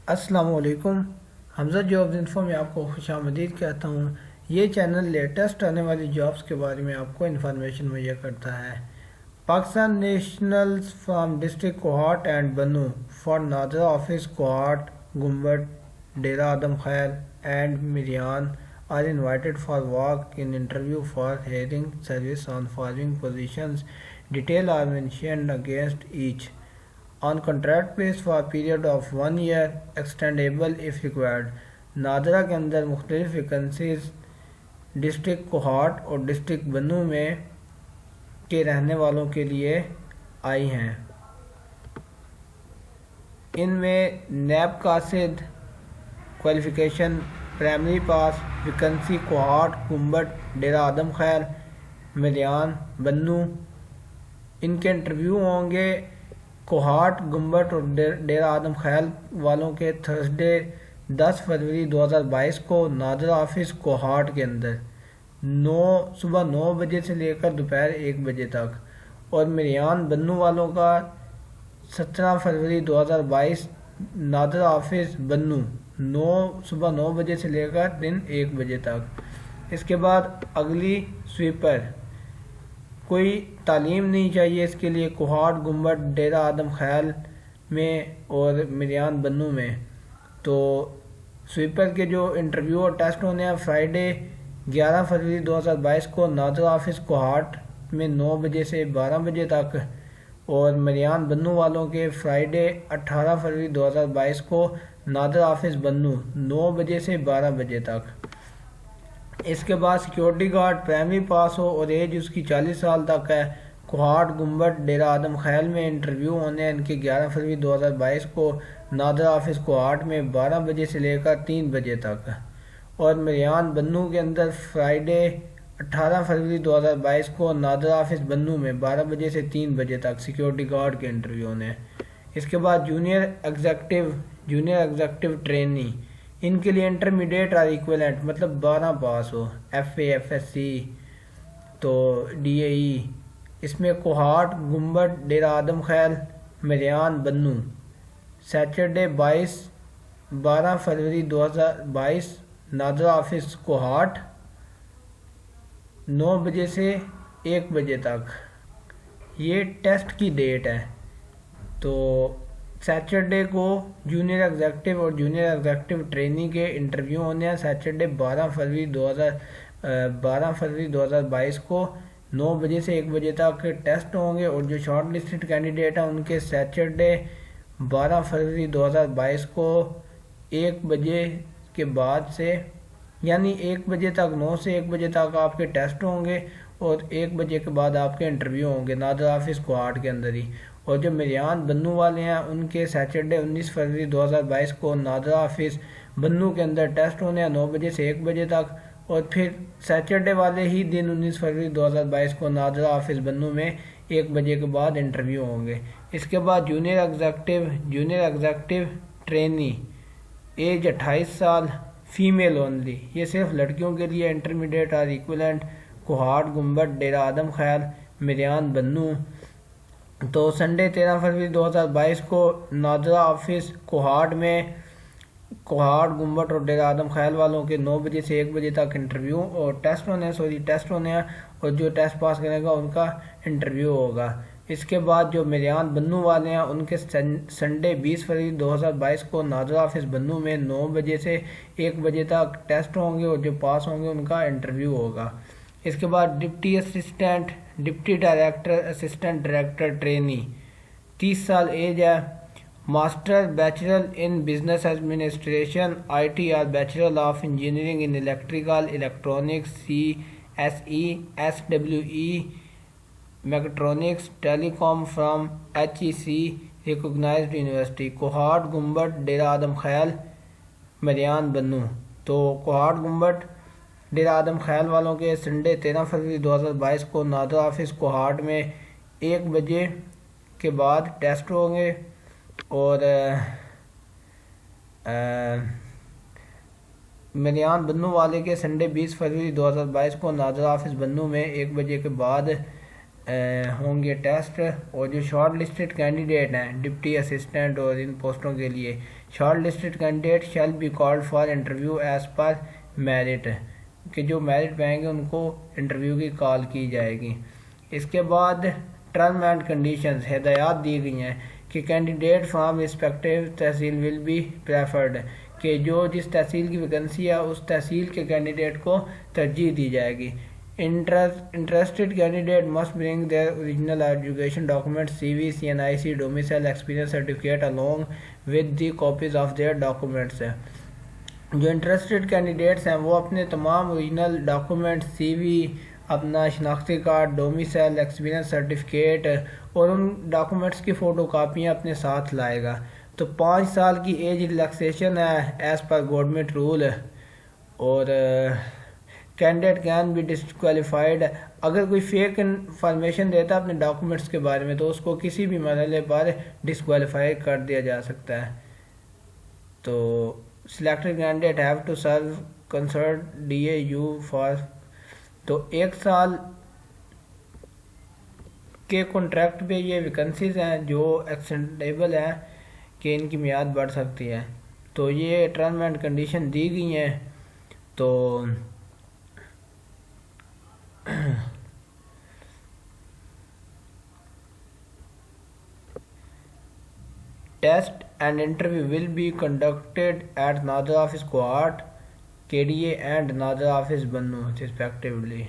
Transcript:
السلام علیکم۔ حمزہ jobs info میں آپ کو خوش آمدید کہتا ہوں۔ یہ چینل لیٹسٹ آنے والی جابز کے بارے میں آپ کو انفارمیشن مہیا کرتا ہے۔ Pakistan nationals from district Kohat and بنو فار ناظرہ آفس کوہاٹ گنبد ڈیرہ آدم خیر and مریان are invited for work in interview for hiring service on following positions. Details are mentioned against each. On contract base for period of 1 year, extendable if required. Nadira کے اندر مختلف vacancies district Kohat اور district بنو میں کے رہنے والوں کے لیے آئی ہیں۔ ان میں نیب قاصد کوالیفیکیشن پرائمری پاس، ویکنسی کوہاٹ گنبد ڈیرہ آدم خیر مریان بنو۔ ان کے انٹرویو ہوں گے کوہاٹ گنبد اور ڈیرہ آدم خیر والوں کے تھرسڈے 10 فروری 2022 کو ناظرہ آفس کوہاٹ کے اندر صبح 9 بجے سے لے کر دوپہر 1 بجے تک، اور مریان بنو والوں کا 17 فروری 2022 ناظرہ آفس بنو صبح 9 بجے سے لے کر دن 1 بجے تک۔ اس کے بعد اگلی سویپر، کوئی تعلیم نہیں چاہیے اس کے لیے کوہاٹ گنبد ڈیرہ آدم خیال میں اور مریان بنو میں۔ تو سویپر کے جو انٹرویو اور ٹیسٹ ہونے ہیں فرائیڈے 11 فروری 2022 کو ناظرہ آفس کوہاٹ میں 9 بجے سے 12 بجے تک، اور مریان بنو والوں کے فرائیڈے 18 فروری 2022 کو ناظرہ آفس بنو 9 بجے سے 12 بجے تک۔ اس کے بعد سیکیورٹی گارڈ پرائمری پاس ہو اور ایج اس کی 40 سال تک ہے، کوہاٹ گنبد ڈیرہ آدم خیال میں انٹرویو ہونے ہیں ان کے 11 فروری 2022 کو ناظرہ آفس کوہاٹ میں 12 بجے سے لے کر 3 بجے تک، اور مریان بنو کے اندر فرائیڈے 18 فروری 2022 کو ناظرہ آفس بنو میں 12 بجے سے 3 بجے تک سیکیورٹی گارڈ کے انٹرویو ہونے ہیں۔ اس کے بعد جونیئر ایگزیکٹو ٹرینی، ان کے لیے انٹرمیڈیٹ اور ایکویلنٹ مطلب 12 پاس ہو، F A F S C تو ڈی اے ای۔ اس میں کوہاٹ گنبد ڈیرہ آدم خیال مریان بنو سیٹرڈے 12 فروری 2022 ناظرہ آفس کوہاٹ 9 بجے سے 1 بجے تک، یہ ٹیسٹ کی ڈیٹ ہے۔ تو سیٹرڈے کو جونیئر ایگزیکٹو اور جونیئر ایگزیکٹو ٹریننگ کے انٹرویو ہونے ہیں، سیٹرڈے 12 فروری 2022 کو 9 بجے سے 1 بجے تک ٹیسٹ ہوں گے، اور جو شارٹ لسٹڈ کینڈیڈیٹ ہیں ان کے سیٹرڈے 12 فروری 2022 کو 1 بجے کے بعد سے یعنی 1 بجے تک 9 سے 1 بجے تک آپ کے ٹیسٹ ہوں گے، اور 1 بجے کے بعد آپ کے انٹرویو ہوں گے ناظرہ آفس کوہاٹ کے اندر ہی۔ اور جو مریان بنو والے ہیں ان کے سیٹرڈے 19 فروری 2022 کو ناظرہ آفس بنو کے اندر ٹیسٹ ہونے ہیں 9 بجے سے 1 بجے تک، اور پھر سیٹرڈے والے ہی دن 19 فروری 2022 کو ناظرہ آفس بنو میں 1 بجے کے بعد انٹرویو ہوں گے۔ اس کے بعد جونیئر ایگزیکٹو ٹرینی، ایج 28 سال، فیمیل اونلی، یہ صرف لڑکیوں کے لیے، انٹرمیڈیٹ اور ایکویلنٹ، کوہاٹ گنبد ڈیرہ آدم خیال مریان بنو۔ تو سنڈے 13 فروری 2022 کو ناظرہ آفس کوہاٹ میں کوہاٹ گنبد اور ڈیرہ آدم خیال والوں کے 9 بجے سے 1 بجے تک انٹرویو اور ٹیسٹ ہونے ہیں، اور جو ٹیسٹ پاس کرے گا ان کا انٹرویو ہوگا۔ اس کے بعد جو مریان بنو والے ہیں ان کے سنڈے 20 فروری 2022 کو ناظرہ آفس بنو میں 9 بجے سے 1 بجے تک ٹیسٹ ہوں گے، اور جو پاس ہوں گے ان کا انٹرویو ہوگا۔ اس کے بعد deputy director assistant director trainee, 30 سال ایج ہے، master bachelor in business administration I T اور bachelor of engineering in electrical electronics C S E S W E mechatronics telecom from H E C recognised university, Kohat گنبد ڈیرہ آدم خیال مریان بنو۔ تو کوہاٹ گنبد ڈیرہ آدم خیال والوں کے سنڈے 13 فروری 2022 کو ناظرہ آفس کوہاٹ میں 1 بجے کے بعد ٹیسٹ ہوں گے، اور مریان بنو والے کے سنڈے 20 فروری 2022 کو ناظرہ آفس بنو میں 1 بجے کے بعد ہوں گے ٹیسٹ، اور جو شارٹ لسٹڈ کینڈیڈیٹ ہیں ڈپٹی اسسٹنٹ اور ان پوسٹوں کے لیے short listed candidate shall be called for interview as per merit, کہ جو میرٹ پہ آئیں گے ان کو انٹرویو کی کال کی جائے گی۔ اس کے بعد ٹرم اینڈ کنڈیشنز، ہدایات دی گئی ہیں کہ candidate from respective tehsil will be preferred, کہ جو جس تحصیل کی ویکنسی ہے اس تحصیل کے کینڈیڈیٹ کو ترجیح دی جائے گی۔ Interested candidate must bring their original education documents CV, CNIC, domicile experience certificate along with the copies of their documents۔ جو انٹرسٹڈ کینڈیڈیٹس ہیں وہ اپنے تمام اوریجنل ڈاکومنٹ، سی وی، اپنا شناختی کارڈ، ڈومیسائل ایکسپیرینس سرٹیفکیٹ اور ان ڈاکومنٹس کی فوٹو کاپیاں اپنے ساتھ لائے گا۔ تو 5 سال کی ایج ریلیکسیشن ہے ایز پر گورنمنٹ رول، اور کینڈیڈیٹ کین بی ڈسکوالیفائڈ، اگر کوئی فیک انفارمیشن دیتا ہے اپنے ڈاکومنٹس کے بارے میں تو اس کو کسی بھی مرحلے پر ڈسکوالیفائی کر دیا جا سکتا ہے۔ تو selected candidate have to serve concerned DAU for، تو 1 سال کے کانٹریکٹ پہ یہ ویکنسیز ہیں جو ایکسٹینڈیبل ہیں کہ ان کی میعاد بڑھ سکتی ہے۔ تو یہ ٹرم اینڈ کنڈیشن دی گئی ہیں۔ تو test and interview will be conducted at NADRA office Kohat, KDA and NADRA office Bannu respectively۔